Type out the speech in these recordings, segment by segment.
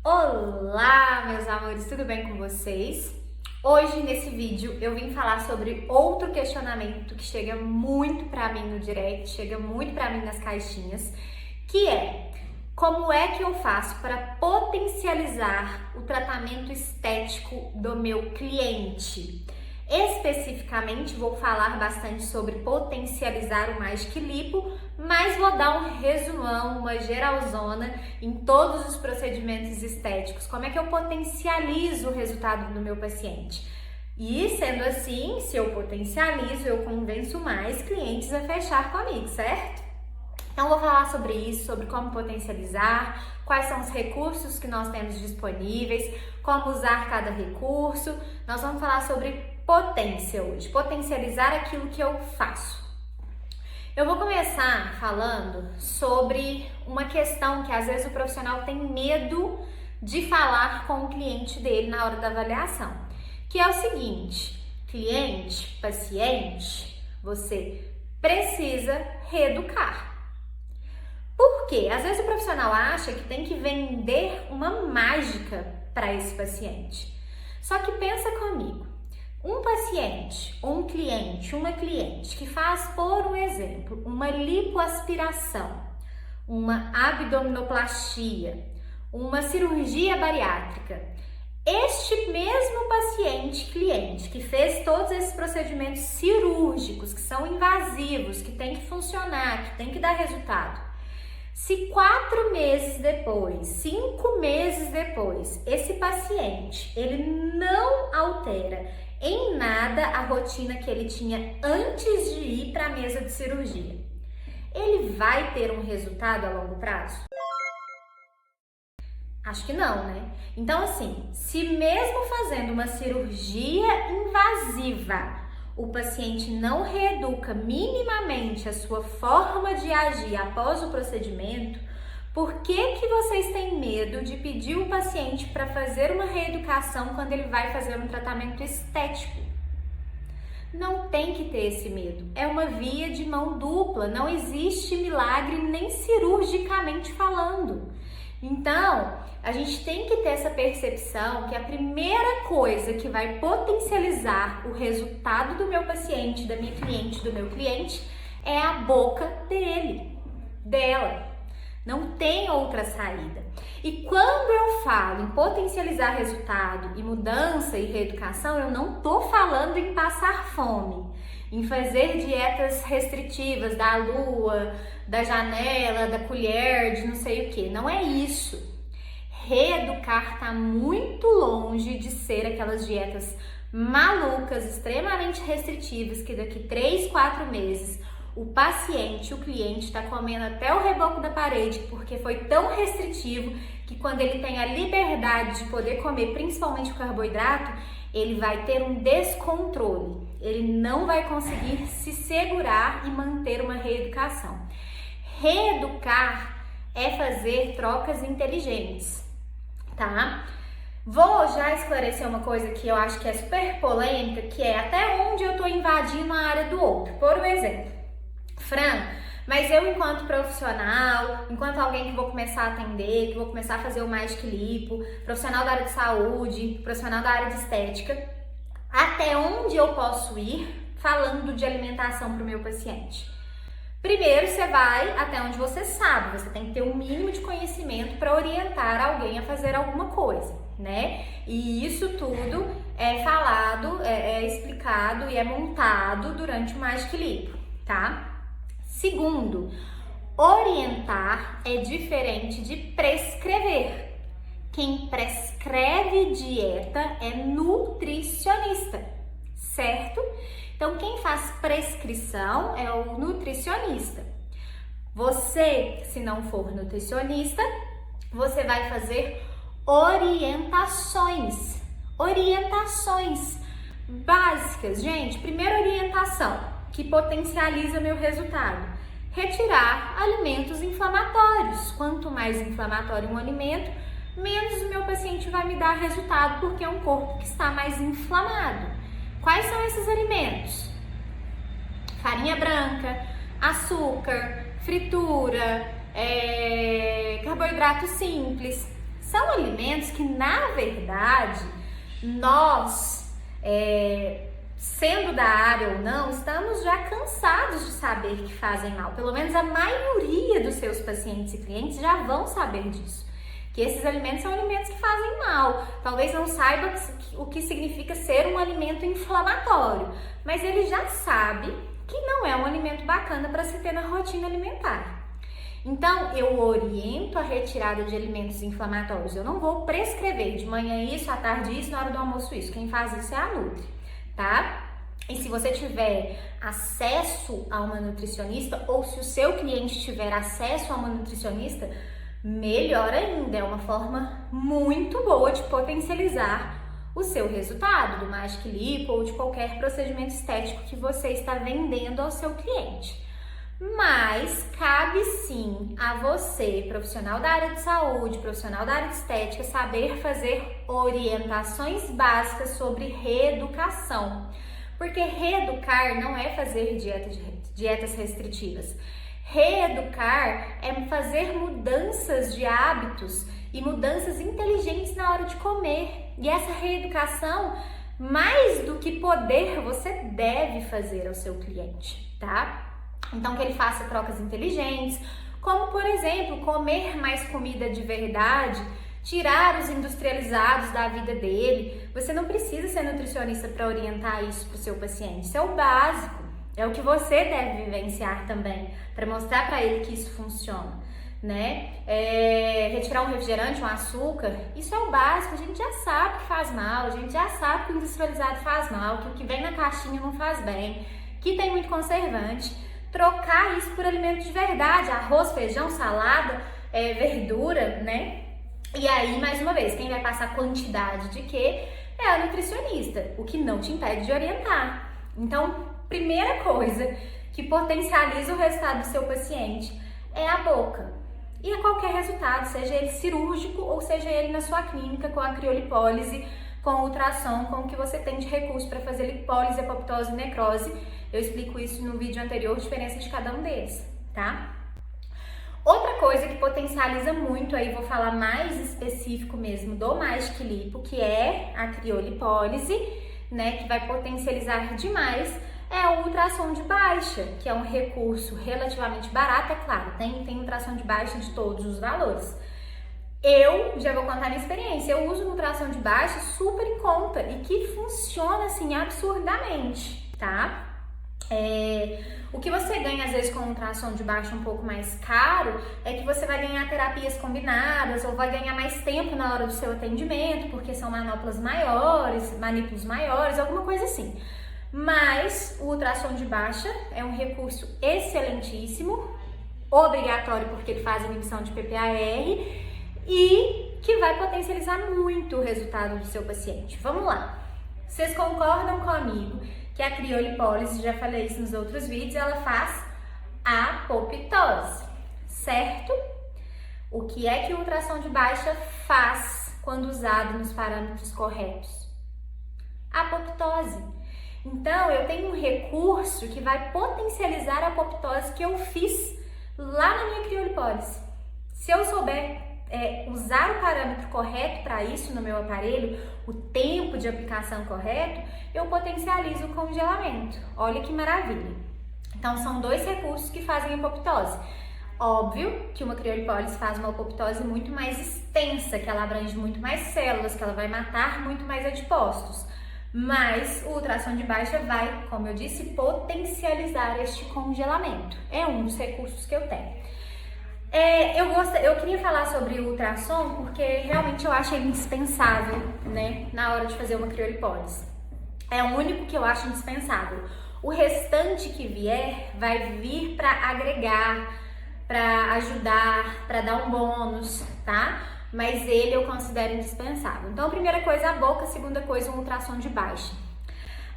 Olá, meus amores, tudo bem com vocês? Hoje, nesse vídeo, eu vim falar sobre outro questionamento que chega muito pra mim no direct, chega muito pra mim nas caixinhas, que é: como é que eu faço para potencializar o tratamento estético do meu cliente? Especificamente, vou falar bastante sobre potencializar o Magic Lipo, mas vou dar um resumão, uma geralzona em todos os procedimentos estéticos. Como é que eu potencializo o resultado do meu paciente? E, sendo assim, se eu potencializo, eu convenço mais clientes a fechar comigo, certo? Então, vou falar sobre isso, sobre como potencializar, quais são os recursos que nós temos disponíveis, como usar cada recurso. Nós vamos falar sobre potência hoje, potencializar aquilo que eu faço. Eu vou começar falando sobre uma questão que às vezes o profissional tem medo de falar com o cliente dele na hora da avaliação, que é o seguinte: cliente, paciente, você precisa reeducar. Por quê? Às vezes o profissional acha que tem que vender uma mágica para esse paciente. Só que pensa comigo, um paciente, ou um cliente, uma cliente que faz, por um exemplo, uma lipoaspiração, uma abdominoplastia, uma cirurgia bariátrica, este mesmo paciente, cliente, que fez todos esses procedimentos cirúrgicos, que são invasivos, que tem que funcionar, que tem que dar resultado, se 4 meses depois, 5 meses depois, esse paciente, ele não altera em nada a rotina que ele tinha antes de ir para a mesa de cirurgia, ele vai ter um resultado a longo prazo? Acho que não, né? Então, assim, se mesmo fazendo uma cirurgia invasiva, o paciente não reeduca minimamente a sua forma de agir após o procedimento, por que vocês têm medo de pedir o paciente para fazer uma reeducação quando ele vai fazer um tratamento estético? Não tem que ter esse medo. É uma via de mão dupla, não existe milagre nem cirurgicamente falando. Então, a gente tem que ter essa percepção que a primeira coisa que vai potencializar o resultado do meu paciente, da minha cliente, do meu cliente, é a boca dele, dela. Não tem outra saída. E quando eu falo em potencializar resultado e mudança e reeducação, eu não tô falando em passar fome, em fazer dietas restritivas da lua, da janela, da colher, de não sei o que. Não é isso. Reeducar tá muito longe de ser aquelas dietas malucas, extremamente restritivas, que daqui 3, 4 meses o paciente, o cliente, está comendo até o reboco da parede porque foi tão restritivo que quando ele tem a liberdade de poder comer, principalmente o carboidrato, ele vai ter um descontrole. Ele não vai conseguir se segurar e manter uma reeducação. Reeducar é fazer trocas inteligentes, tá? Vou já esclarecer uma coisa que eu acho que é super polêmica, que é até onde eu tô invadindo a área do outro. Por exemplo, Fran, mas eu enquanto profissional, enquanto alguém que vou começar a atender, que vou começar a fazer o Magic Lipo, profissional da área de saúde, profissional da área de estética, até onde eu posso ir falando de alimentação para o meu paciente? Primeiro, você vai até onde você sabe, você tem que ter um mínimo de conhecimento para orientar alguém a fazer alguma coisa, né? E isso tudo é falado, é explicado e é montado durante o Magic Lipo, tá? Segundo, orientar é diferente de prescrever. Quem prescreve dieta é nutricionista, certo? Então, quem faz prescrição é o nutricionista. Você, se não for nutricionista, você vai fazer orientações. Orientações básicas, gente. Primeira orientação que potencializa meu resultado: retirar alimentos inflamatórios. Quanto mais inflamatório um alimento, menos o meu paciente vai me dar resultado, porque é um corpo que está mais inflamado. Quais são esses alimentos? Farinha branca, açúcar, fritura, carboidrato simples, São alimentos que, na verdade, nós, sendo da área ou não, estamos já cansados de saber que fazem mal. Pelo menos a maioria dos seus pacientes e clientes já vão saber disso. Que esses alimentos são alimentos que fazem mal. Talvez não saiba o que significa ser um alimento inflamatório, mas ele já sabe que não é um alimento bacana para se ter na rotina alimentar. Então, eu oriento a retirada de alimentos inflamatórios. Eu não vou prescrever de manhã isso, à tarde isso, na hora do almoço isso. Quem faz isso é a Nutri, tá? E se você tiver acesso a uma nutricionista, ou se o seu cliente tiver acesso a uma nutricionista, melhor ainda, é uma forma muito boa de potencializar o seu resultado do Magic Lipo ou de qualquer procedimento estético que você está vendendo ao seu cliente. Mas cabe sim a você, profissional da área de saúde, profissional da área de estética, saber fazer orientações básicas sobre reeducação. Porque reeducar não é fazer dietas restritivas. Reeducar é fazer mudanças de hábitos e mudanças inteligentes na hora de comer. E essa reeducação, mais do que poder, você deve fazer ao seu cliente, tá? Então, que ele faça trocas inteligentes, como, por exemplo, comer mais comida de verdade, tirar os industrializados da vida dele. Você não precisa ser nutricionista para orientar isso para o seu paciente. Isso é o básico. É o que você deve vivenciar também, para mostrar para ele que isso funciona, né? Retirar um refrigerante, um açúcar, isso é o básico. A gente já sabe que faz mal, a gente já sabe que o industrializado faz mal, que o que vem na caixinha não faz bem, que tem muito conservante. Trocar isso por alimento de verdade, arroz, feijão, salada, verdura, né? E aí, mais uma vez, quem vai passar quantidade de quê é a nutricionista, o que não te impede de orientar. Então, primeira coisa que potencializa o resultado do seu paciente é a boca. E a qualquer resultado, seja ele cirúrgico ou seja ele na sua clínica com a criolipólise, com ultrassom, com o que você tem de recurso para fazer lipólise, apoptose e necrose. Eu explico isso no vídeo anterior, a diferença de cada um deles, tá? Outra coisa que potencializa muito, aí vou falar mais específico mesmo do Magic Lipo, que é a criolipólise, né, que vai potencializar demais, é o ultrassom de baixa, que é um recurso relativamente barato, é claro, tem ultrassom de baixa de todos os valores. Eu já vou contar minha experiência, eu uso um ultrassom de baixa super em conta e que funciona assim absurdamente, tá? O que você ganha às vezes com um ultrassom de baixo um pouco mais caro é que você vai ganhar terapias combinadas ou vai ganhar mais tempo na hora do seu atendimento, porque são manoplas maiores, manípulos maiores, alguma coisa assim. Mas o ultrassom de baixa é um recurso excelentíssimo, obrigatório porque ele faz inibição de PPAR e que vai potencializar muito o resultado do seu paciente. Vamos lá. Vocês concordam comigo que a criolipólise, já falei isso nos outros vídeos, ela faz apoptose, certo? O que é que o ultrassom de baixa faz quando usado nos parâmetros corretos? Apoptose. Então, eu tenho um recurso que vai potencializar a apoptose que eu fiz lá na minha criolipólise. Se eu souber usar o parâmetro correto para isso no meu aparelho, o tempo de aplicação correto, eu potencializo o congelamento. Olha que maravilha! Então, são dois recursos que fazem apoptose. Óbvio que uma criolipólise faz uma apoptose muito mais extensa, que ela abrange muito mais células, que ela vai matar muito mais adipócitos. Mas o ultrassom de baixa vai, como eu disse, potencializar este congelamento. É um dos recursos que eu tenho. Eu queria falar sobre o ultrassom porque realmente eu acho ele indispensável, né, na hora de fazer uma criolipólise. É o único que eu acho indispensável. O restante que vier vai vir para agregar, para ajudar, para dar um bônus, tá? Mas ele eu considero indispensável. Então, a primeira coisa, a boca. A segunda coisa, um ultrassom de baixa.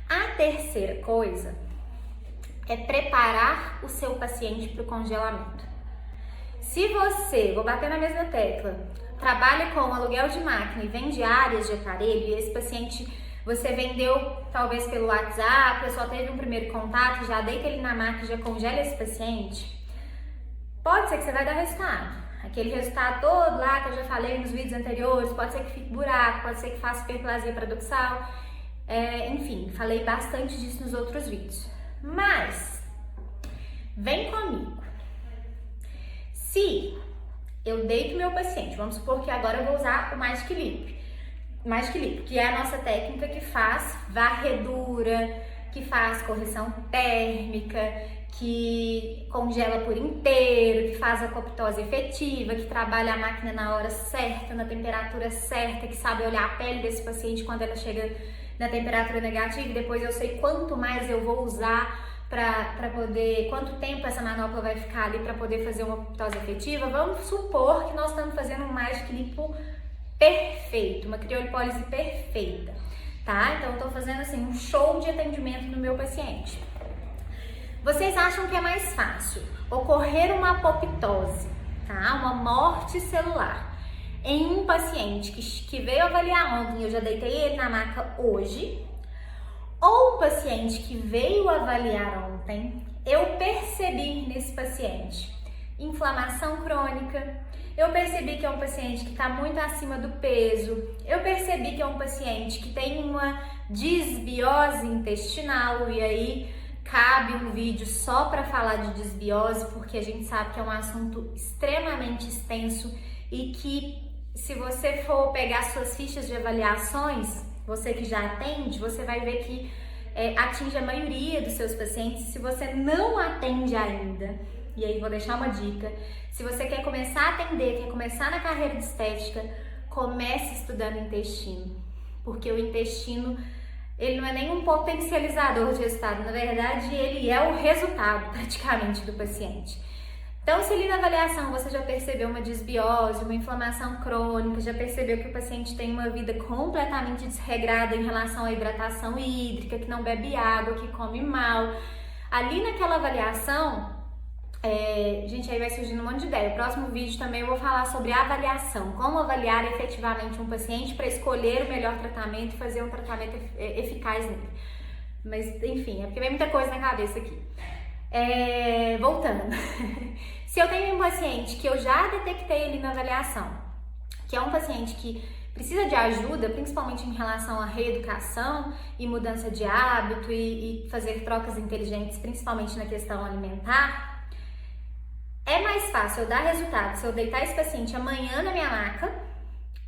A terceira coisa é preparar o seu paciente para o congelamento. Se você, vou bater na mesma tecla, trabalha com aluguel de máquina e vende áreas de aparelho, e esse paciente você vendeu talvez pelo WhatsApp, só teve um primeiro contato, já deita ele na máquina e já congela esse paciente, pode ser que você vai dar resultado. aquele resultado todo lá que eu já falei nos vídeos anteriores, pode ser que fique buraco, pode ser que faça hiperplasia paradoxal, enfim, falei bastante disso nos outros vídeos. Mas, vem comigo. Se eu deito meu paciente, vamos supor que agora eu vou usar o Magic Leap, que é a nossa técnica que faz varredura, que faz correção térmica, que congela por inteiro, que faz apoptose efetiva, que trabalha a máquina na hora certa, na temperatura certa, que sabe olhar a pele desse paciente quando ela chega na temperatura negativa, e depois eu sei quanto mais eu vou usar para poder, quanto tempo essa manopla vai ficar ali para poder fazer uma apoptose efetiva. Vamos supor que nós estamos fazendo um Magic Lipo perfeito, uma criolipólise perfeita, tá? Então eu tô fazendo assim um show de atendimento no meu paciente. Vocês acham que é mais fácil ocorrer uma apoptose, tá? Uma morte celular em um paciente que veio avaliar ontem, eu já deitei ele na maca hoje, ou um paciente que veio avaliar ontem, eu percebi nesse paciente inflamação crônica, eu percebi que é um paciente que está muito acima do peso, eu percebi que é um paciente que tem uma disbiose intestinal, e aí cabe um vídeo só para falar de disbiose, porque a gente sabe que é um assunto extremamente extenso e que, se você for pegar suas fichas de avaliações, você que já atende, você vai ver que atinge a maioria dos seus pacientes. Se você não atende ainda, e aí vou deixar uma dica, se você quer começar a atender, quer começar na carreira de estética, comece estudando intestino, porque o intestino, ele não é nem um potencializador de resultado, na verdade ele é o resultado praticamente do paciente. Então, se ali na avaliação você já percebeu uma disbiose, uma inflamação crônica, já percebeu que o paciente tem uma vida completamente desregrada em relação à hidratação hídrica, que não bebe água, que come mal, ali naquela avaliação, gente, aí vai surgindo um monte de ideia. O próximo vídeo também eu vou falar sobre avaliação, como avaliar efetivamente um paciente para escolher o melhor tratamento e fazer um tratamento eficaz nele. Mas, enfim, é porque vem muita coisa na cabeça aqui. Voltando, se eu tenho um paciente que eu já detectei ali na avaliação, que é um paciente que precisa de ajuda, principalmente em relação à reeducação e mudança de hábito e fazer trocas inteligentes, principalmente na questão alimentar, é mais fácil eu dar resultado se eu deitar esse paciente amanhã na minha maca,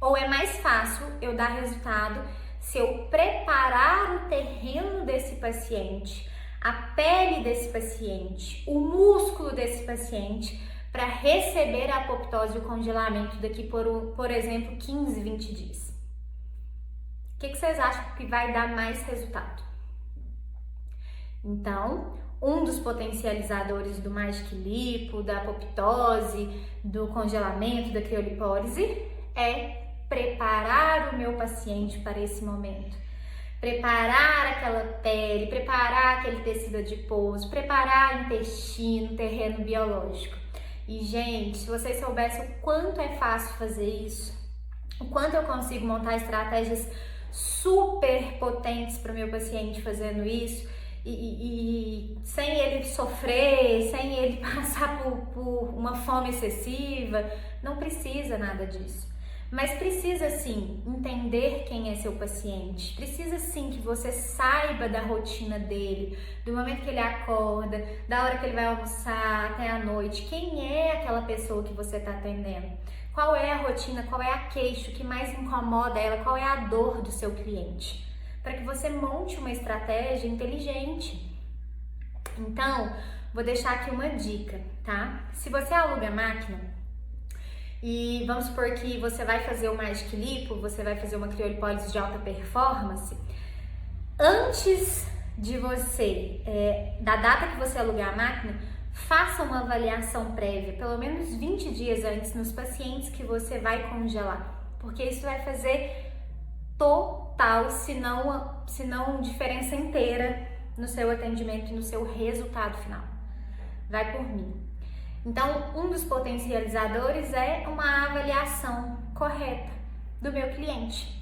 ou é mais fácil eu dar resultado se eu preparar o terreno desse paciente, a pele desse paciente, o músculo desse paciente, para receber a apoptose e o congelamento daqui por exemplo, 15, 20 dias. O que vocês acham que vai dar mais resultado? Então, um dos potencializadores do Magic Lipo, da apoptose, do congelamento, da criolipólise, é preparar o meu paciente para esse momento. Preparar aquela pele, preparar aquele tecido adiposo, preparar intestino, terreno biológico. E, gente, se vocês soubessem o quanto é fácil fazer isso, o quanto eu consigo montar estratégias super potentes para o meu paciente fazendo isso, e sem ele sofrer, sem ele passar por uma fome excessiva, não precisa nada disso. Mas precisa sim entender quem é seu paciente, precisa sim que você saiba da rotina dele, do momento que ele acorda, da hora que ele vai almoçar até a noite, quem é aquela pessoa que você está atendendo, qual é a rotina, qual é a queixa que mais incomoda ela, qual é a dor do seu cliente, para que você monte uma estratégia inteligente. Então, vou deixar aqui uma dica, tá? Se você aluga máquina, e vamos supor que você vai fazer o Magic Lipo, você vai fazer uma criolipólise de alta performance, antes de você, da data que você alugar a máquina, faça uma avaliação prévia, pelo menos 20 dias antes, nos pacientes que você vai congelar, porque isso vai fazer total, se não diferença inteira no seu atendimento e no seu resultado final. Vai por mim. Então, um dos potencializadores é uma avaliação correta do meu cliente.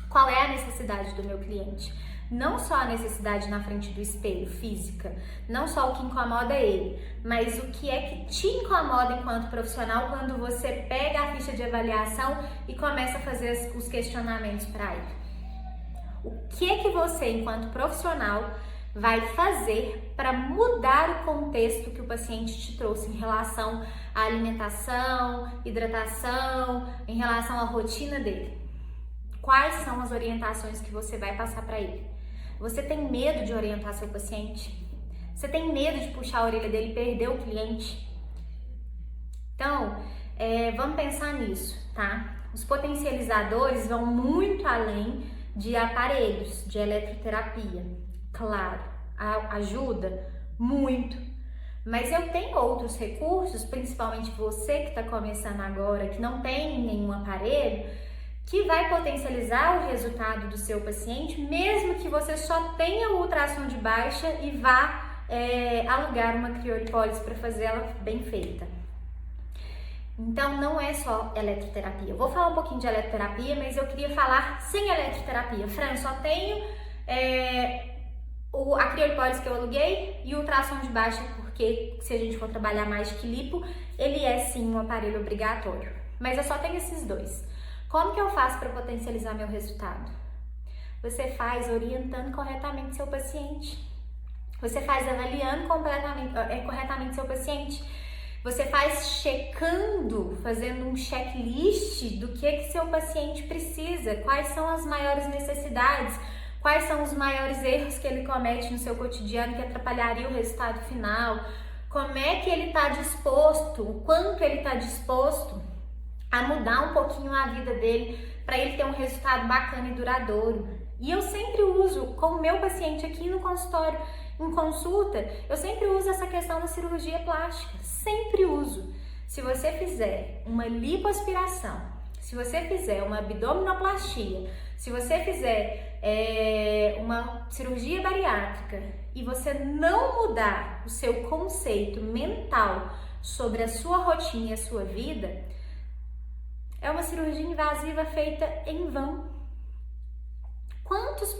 Qual é a necessidade do meu cliente? não só a necessidade na frente do espelho, física, não só o que incomoda ele, mas o que é que te incomoda enquanto profissional quando você pega a ficha de avaliação e começa a fazer os questionamentos para ele. O que é que você, enquanto profissional, vai fazer para mudar o contexto que o paciente te trouxe em relação à alimentação, hidratação, em relação à rotina dele? Quais são as orientações que você vai passar para ele? Você tem medo de orientar seu paciente? Você tem medo de puxar a orelha dele e perder o cliente? Então, vamos pensar nisso, tá? Os potencializadores vão muito além de aparelhos, de eletroterapia. Claro, ajuda muito. Mas eu tenho outros recursos, principalmente você que está começando agora, que não tem nenhum aparelho, que vai potencializar o resultado do seu paciente, mesmo que você só tenha o ultrassom de baixa e vá alugar uma criolipólise para fazer ela bem feita. Então, não é só eletroterapia. Eu vou falar um pouquinho de eletroterapia, mas eu queria falar sem eletroterapia. Fran, só tenho a criolipólise que eu aluguei e o ultrassom de baixa, porque se a gente for trabalhar mais que lipo, ele é sim um aparelho obrigatório. Mas eu só tenho esses dois. Como que eu faço para potencializar meu resultado? Você faz orientando corretamente seu paciente. Você faz avaliando corretamente seu paciente. Você faz checando, fazendo um checklist do que seu paciente precisa, quais são as maiores necessidades, quais são os maiores erros que ele comete no seu cotidiano que atrapalharia o resultado final, como é que ele está disposto, o quanto ele está disposto a mudar um pouquinho a vida dele para ele ter um resultado bacana e duradouro. E eu sempre uso com o meu paciente aqui no consultório, em consulta, eu sempre uso essa questão da cirurgia plástica, sempre uso. Se você fizer uma lipoaspiração, se você fizer uma abdominoplastia, se você fizer uma cirurgia bariátrica e você não mudar o seu conceito mental sobre a sua rotina e a sua vida, é uma cirurgia invasiva feita em vão. Quantos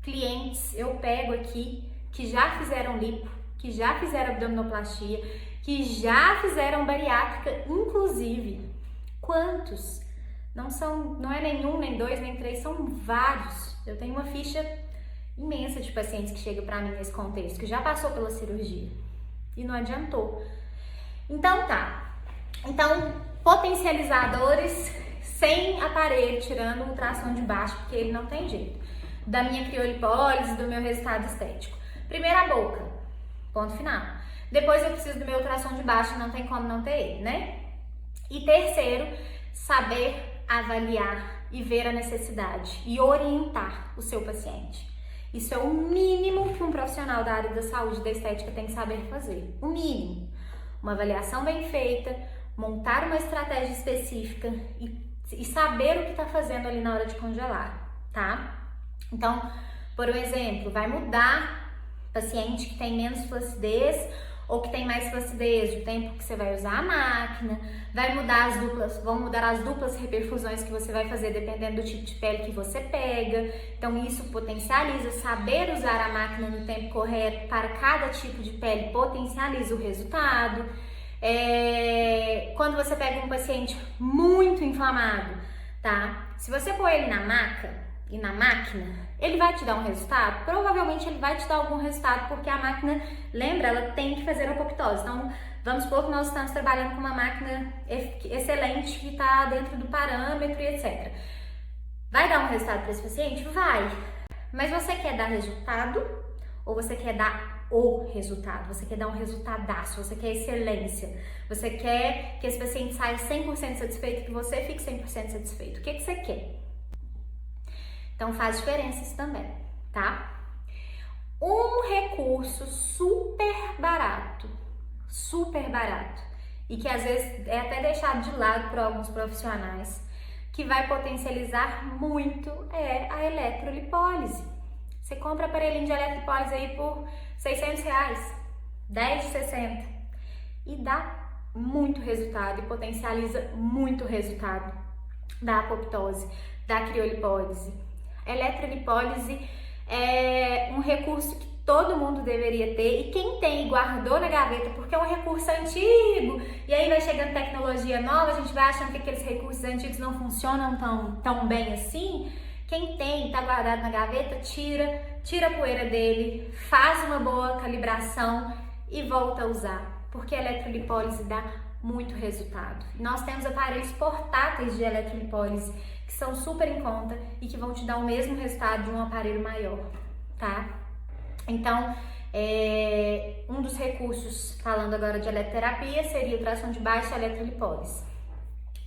clientes eu pego aqui que já fizeram lipo, que já fizeram abdominoplastia, que já fizeram bariátrica, inclusive? Quantos? Não é nenhum, nem dois, nem três, são vários. Eu tenho uma ficha imensa de pacientes que chegam para mim nesse contexto, que já passou pela cirurgia e não adiantou. Então potencializadores sem aparelho, tirando o ultrassom de baixo, porque ele não tem jeito. Da minha criolipólise, do meu resultado estético. Primeiro a boca, ponto final. Depois eu preciso do meu ultrassom de baixo, não tem como não ter ele, né? E terceiro, saber avaliar e ver a necessidade e orientar o seu paciente. Isso é o mínimo que um profissional da área da saúde e da estética tem que saber fazer. O mínimo. Uma avaliação bem feita, montar uma estratégia específica e saber o que está fazendo ali na hora de congelar, tá? Então, por exemplo, vai mudar paciente que tem menos flacidez ou que tem mais flacidez, o tempo que você vai usar a máquina, vão mudar as duplas reperfusões que você vai fazer dependendo do tipo de pele que você pega. Então isso potencializa, saber usar a máquina no tempo correto para cada tipo de pele potencializa o resultado. Quando você pega um paciente muito inflamado, tá? Se você pôr ele na maca e na máquina, ele vai te dar um resultado? Provavelmente ele vai te dar algum resultado, porque a máquina, lembra, ela tem que fazer apoptose. Então, vamos supor que nós estamos trabalhando com uma máquina excelente que está dentro do parâmetro e etc. Vai dar um resultado para esse paciente? Vai. Mas você quer dar resultado ou você quer dar o resultado? Você quer dar um resultadaço, você quer excelência, você quer que esse paciente saia 100% satisfeito, que você fique 100% satisfeito. O que você quer? Então faz diferença isso também, tá? Um recurso super barato, e que às vezes é até deixado de lado por alguns profissionais, que vai potencializar muito é a eletrolipólise. Você compra aparelhinho de eletrolipólise aí por R$600, 10 de 60, e dá muito resultado e potencializa muito o resultado da apoptose, da criolipólise. Eletrolipólise é um recurso que todo mundo deveria ter, e quem tem guardou na gaveta porque é um recurso antigo, e aí vai chegando tecnologia nova, a gente vai achando que aqueles recursos antigos não funcionam tão bem assim. Quem tem, tá guardado na gaveta, tira a poeira dele, faz uma boa calibração e volta a usar, porque a eletrolipólise dá muito resultado. Nós temos aparelhos portáteis de eletrolipólise que são super em conta e que vão te dar o mesmo resultado de um aparelho maior, tá? Então, um dos recursos, falando agora de eletroterapia, seria o ultrassom de baixa eletrolipólise.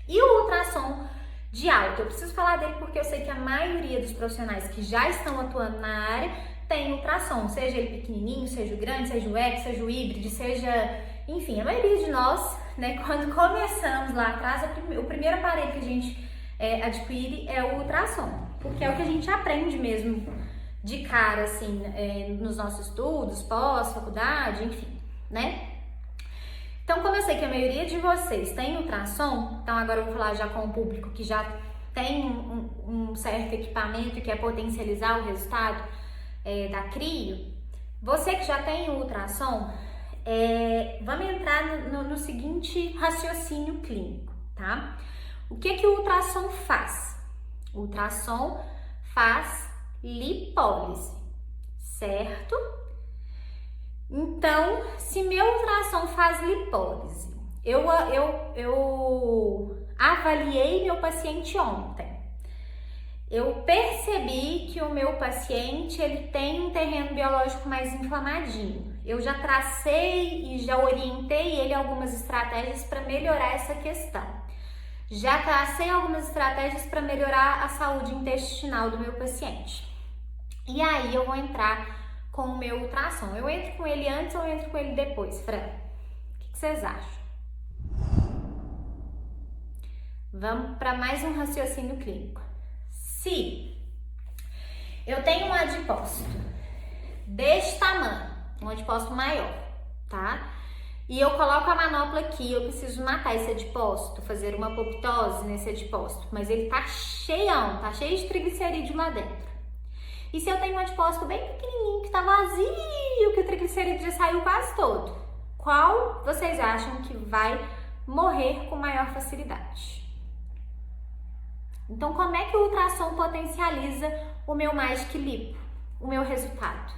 E o ultrassom de alta, eu preciso falar dele porque eu sei que a maioria dos profissionais que já estão atuando na área tem ultrassom, seja ele pequenininho, seja o grande, seja o X, seja o híbrido, seja... Enfim, a maioria de nós, né, quando começamos lá atrás, o primeiro aparelho que a gente adquire é o ultrassom, porque é o que a gente aprende mesmo de cara, assim, nos nossos estudos, pós-faculdade, enfim, né? Então, como eu sei que a maioria de vocês tem ultrassom, então agora eu vou falar já com o público que já tem um certo equipamento e quer potencializar o resultado da crio. Você que já tem o ultrassom, vamos entrar no seguinte raciocínio clínico, tá? O que o ultrassom faz? O ultrassom faz lipólise, certo? Então, se meu ultrassom faz lipólise, eu avaliei meu paciente ontem. Eu percebi que o meu paciente ele tem um terreno biológico mais inflamadinho. Eu já tracei e já orientei ele algumas estratégias para melhorar essa questão. Já tracei algumas estratégias para melhorar a saúde intestinal do meu paciente. E aí eu vou entrar com o meu ultrassom. Eu entro com ele antes ou eu entro com ele depois, Fran? O que vocês acham? Vamos para mais um raciocínio clínico. Se eu tenho um adipócito deste tamanho, um adipócito maior, tá? E eu coloco a manopla aqui, eu preciso matar esse adipócito, fazer uma apoptose nesse adipócito, mas ele tá cheião, tá cheio de triglicerídeo lá dentro. E se eu tenho um adipócito bem pequenininho, que tá vazio, que o triglicerídeo já saiu quase todo, qual vocês acham que vai morrer com maior facilidade? Então, como é que o ultrassom potencializa o meu Magic Lipo, o meu resultado?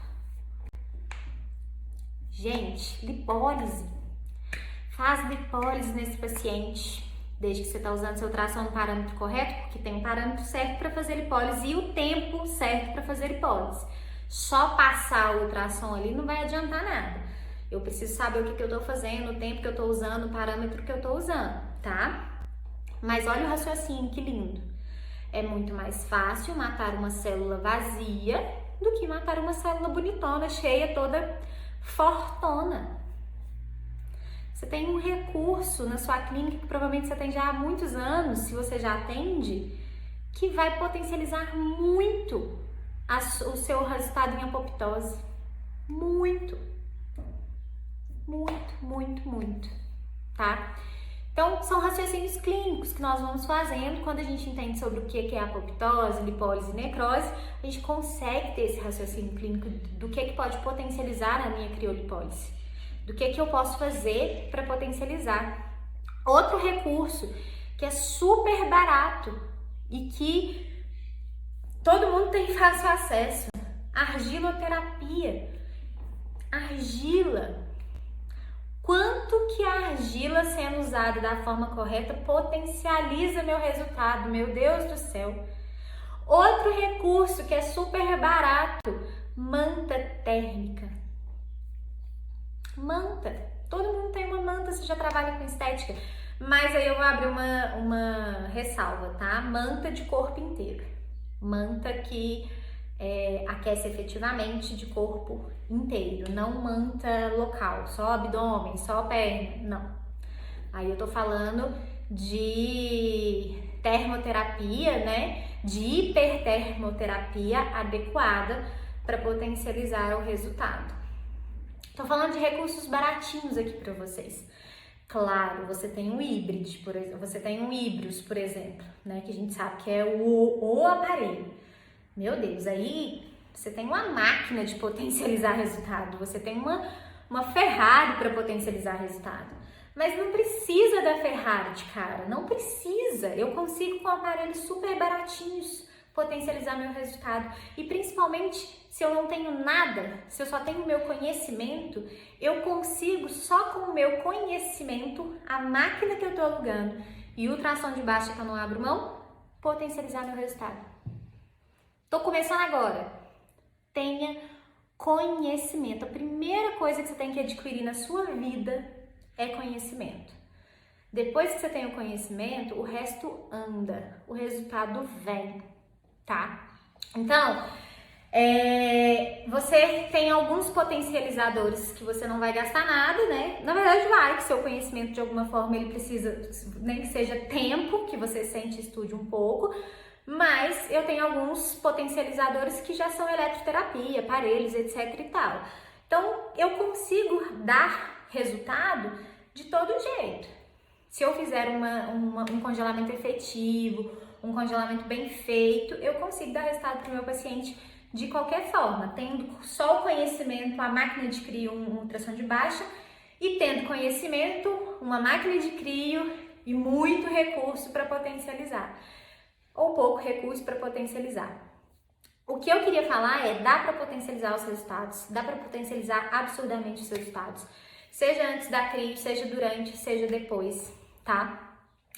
Gente, lipólise. Faz lipólise nesse paciente, desde que você está usando seu ultrassom no parâmetro correto, porque tem um parâmetro certo para fazer lipólise e o tempo certo para fazer lipólise. Só passar o ultrassom ali não vai adiantar nada. Eu preciso saber o que eu estou fazendo, o tempo que eu estou usando, o parâmetro que eu estou usando, tá? Mas olha o raciocínio, que lindo. É muito mais fácil matar uma célula vazia do que matar uma célula bonitona, cheia, toda fortona. Você tem um recurso na sua clínica que provavelmente você tem já há muitos anos, se você já atende, que vai potencializar muito o seu resultado em apoptose. Muito. Muito, muito, muito, tá? Então, são raciocínios clínicos que nós vamos fazendo. Quando a gente entende sobre o que é apoptose, lipólise e necrose, a gente consegue ter esse raciocínio clínico do que pode potencializar a minha criolipólise, do que eu posso fazer para potencializar. Outro recurso que é super barato e que todo mundo tem fácil acesso, argiloterapia. Argila. Quanto que a argila sendo usada da forma correta potencializa meu resultado, meu Deus do céu. Outro recurso que é super barato, manta térmica. Manta. Todo mundo tem uma manta se já trabalha com estética, mas aí eu vou abrir uma ressalva, tá? Manta de corpo inteiro. Manta que aquece efetivamente de corpo inteiro, não manta local, só abdômen, só perna, não. Aí eu tô falando de termoterapia, né? De hipertermoterapia adequada para potencializar o resultado. Tô falando de recursos baratinhos aqui para vocês. Claro, você tem um híbrido, por exemplo, né? Que a gente sabe que é o aparelho. Meu Deus, aí você tem uma máquina de potencializar resultado, você tem uma Ferrari para potencializar resultado. Mas não precisa da Ferrari de cara, não precisa. Eu consigo com aparelhos super baratinhos potencializar meu resultado. E principalmente se eu não tenho nada, se eu só tenho o meu conhecimento, eu consigo só com o meu conhecimento, a máquina que eu estou alugando e o tração de baixa que eu não abro mão, potencializar meu resultado. Tô começando agora. Tenha conhecimento. A primeira coisa que você tem que adquirir na sua vida é conhecimento. Depois que você tem o conhecimento, o resto anda, o resultado vem, tá? Então, você tem alguns potencializadores que você não vai gastar nada, né? Na verdade vai, que seu conhecimento de alguma forma ele precisa, nem que seja tempo, que você sente e estude um pouco, mas eu tenho alguns potencializadores que já são eletroterapia, aparelhos, etc e tal. Então, eu consigo dar resultado de todo jeito. Se eu fizer um congelamento efetivo, um congelamento bem feito, eu consigo dar resultado para o meu paciente de qualquer forma, tendo só o conhecimento, a máquina de crio, uma ultrassom de baixa, e tendo conhecimento, uma máquina de crio e muito recurso para potencializar, ou pouco recurso para potencializar. O que eu queria falar é, dá para potencializar os resultados, dá para potencializar absurdamente os resultados, seja antes da crio, seja durante, seja depois, tá?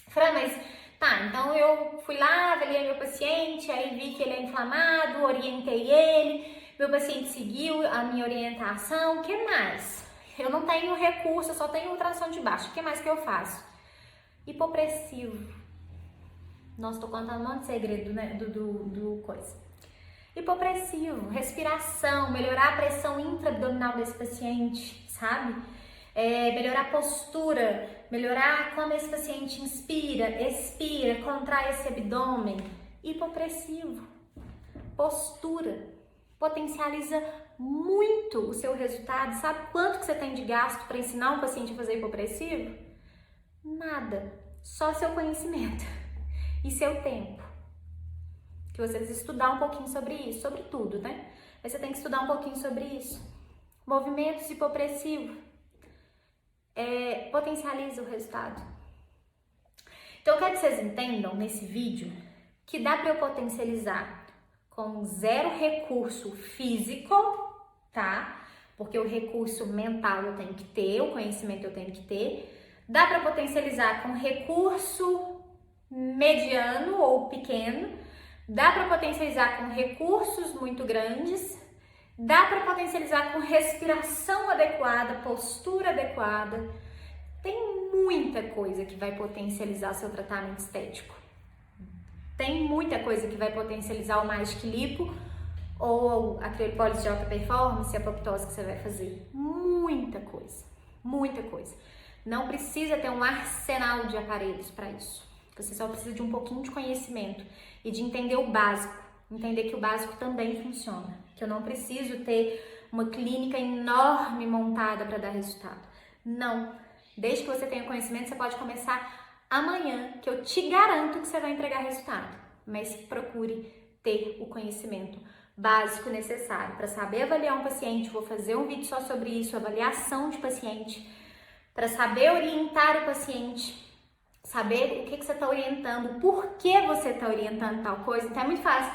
Fran, mas tá, então eu fui lá, avaliei meu paciente, aí vi que ele é inflamado, orientei ele, meu paciente seguiu a minha orientação, o que mais? Eu não tenho recurso, eu só tenho ultrassom de baixo, o que mais que eu faço? Hipopressivo. Nossa, tô contando um monte de segredo, né, do coisa. Hipopressivo, respiração, melhorar a pressão intra-abdominal desse paciente, sabe? Melhorar a postura, melhorar como esse paciente inspira, expira, contrai esse abdômen. Hipopressivo, postura, potencializa muito o seu resultado. Sabe quanto que você tem de gasto para ensinar um paciente a fazer hipopressivo? Nada, só seu conhecimento e seu tempo. Que você precisa estudar um pouquinho sobre isso, sobre tudo, né? Mas você tem que estudar um pouquinho sobre isso. Movimentos hipopressivos. Potencializa o resultado. Então eu quero que vocês entendam nesse vídeo que dá para eu potencializar com zero recurso físico, tá? Porque o recurso mental eu tenho que ter, o conhecimento eu tenho que ter. Dá para potencializar com recurso mediano ou pequeno. Dá para potencializar com recursos muito grandes. Dá para potencializar com respiração adequada, postura adequada. Tem muita coisa que vai potencializar seu tratamento estético. Tem muita coisa que vai potencializar o Magic Lipo ou a criolipólise de alta performance, a apoptose que você vai fazer. Muita coisa, muita coisa. Não precisa ter um arsenal de aparelhos para isso. Você só precisa de um pouquinho de conhecimento e de entender o básico. Entender que o básico também funciona, que eu não preciso ter uma clínica enorme montada para dar resultado. Não, desde que você tenha conhecimento, você pode começar amanhã, que eu te garanto que você vai entregar resultado. Mas procure ter o conhecimento básico necessário para saber avaliar um paciente. Vou fazer um vídeo só sobre isso, avaliação de paciente, para saber orientar o paciente. Saber o que você está orientando, por que você está orientando tal coisa. Então é muito fácil.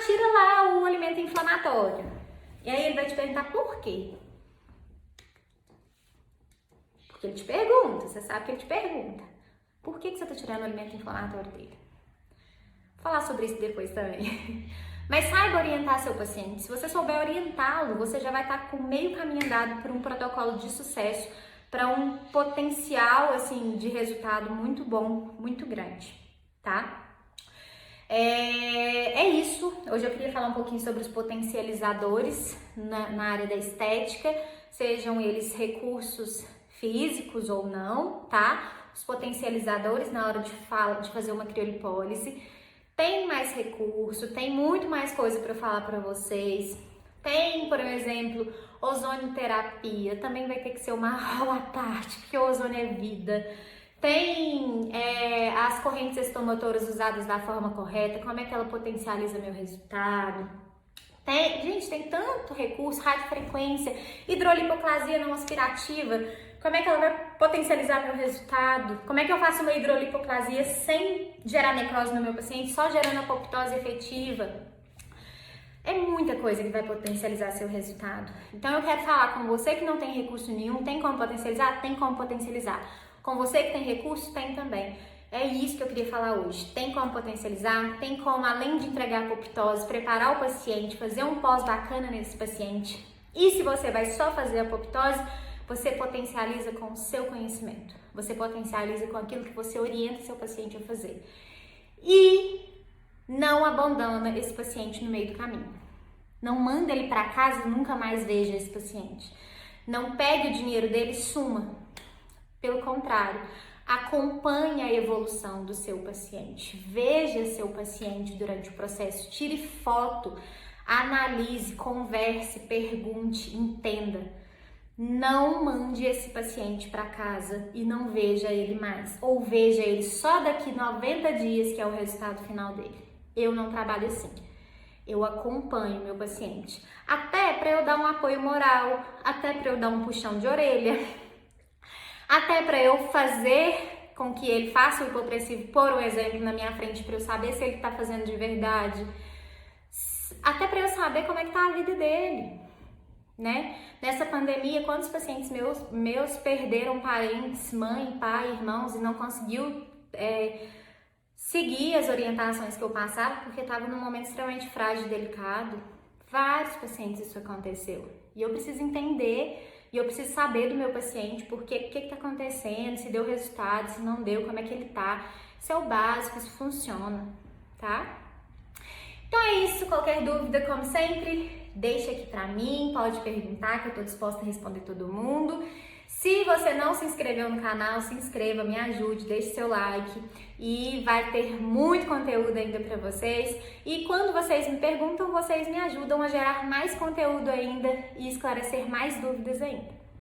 Tira lá o alimento inflamatório. E aí ele vai te perguntar por quê. Porque ele te pergunta, você sabe que ele te pergunta. Por que você está tirando o alimento inflamatório dele? Vou falar sobre isso depois também. Mas saiba orientar seu paciente. Se você souber orientá-lo, você já vai estar com meio caminho andado por um protocolo de sucesso, para um potencial assim de resultado muito bom, muito grande, tá? É isso. Hoje eu queria falar um pouquinho sobre os potencializadores na área da estética, sejam eles recursos físicos ou não, tá? Os potencializadores na hora de fazer uma criolipólise. Tem mais recurso, tem muito mais coisa para falar para vocês. Tem, por exemplo, ozonioterapia, também vai ter que ser uma aula à parte, porque o ozônio é vida. Tem as correntes estomotoras usadas da forma correta, como é que ela potencializa meu resultado. Gente, tem tanto recurso, radiofrequência, hidrolipoclasia não aspirativa, como é que ela vai potencializar meu resultado? Como é que eu faço uma hidrolipoclasia sem gerar necrose no meu paciente, só gerando apoptose efetiva? É muita coisa que vai potencializar seu resultado. Então eu quero falar com você que não tem recurso nenhum, tem como potencializar? Tem como potencializar. Com você que tem recurso? Tem também. É isso que eu queria falar hoje. Tem como potencializar, tem como, além de entregar a apoptose, preparar o paciente, fazer um pós bacana nesse paciente. E se você vai só fazer a apoptose, você potencializa com o seu conhecimento. Você potencializa com aquilo que você orienta seu paciente a fazer. E não abandona esse paciente no meio do caminho. Não manda ele para casa e nunca mais veja esse paciente. Não pegue o dinheiro dele e suma. Pelo contrário, acompanhe a evolução do seu paciente. Veja seu paciente durante o processo. Tire foto, analise, converse, pergunte, entenda. Não mande esse paciente para casa e não veja ele mais. Ou veja ele só daqui 90 dias, que é o resultado final dele. Eu não trabalho assim. Eu acompanho meu paciente. Até para eu dar um apoio moral, até para eu dar um puxão de orelha, até para eu fazer com que ele faça o hipopressivo, por um exemplo, na minha frente, para eu saber se ele está fazendo de verdade. Até para eu saber como é que tá a vida dele, né? Nessa pandemia, quantos pacientes meus perderam parentes, mãe, pai, irmãos e não conseguiu seguir as orientações que eu passava porque estava num momento extremamente frágil e delicado. Vários pacientes isso aconteceu. E eu preciso entender e eu preciso saber do meu paciente por que está acontecendo, se deu resultado, se não deu, como é que ele tá. Isso é o básico, isso funciona, tá? Então é isso, qualquer dúvida, como sempre, deixa aqui pra mim, pode perguntar que eu tô disposta a responder todo mundo. Se você não se inscreveu no canal, se inscreva, me ajude, deixe seu like e vai ter muito conteúdo ainda para vocês. E quando vocês me perguntam, vocês me ajudam a gerar mais conteúdo ainda e esclarecer mais dúvidas ainda.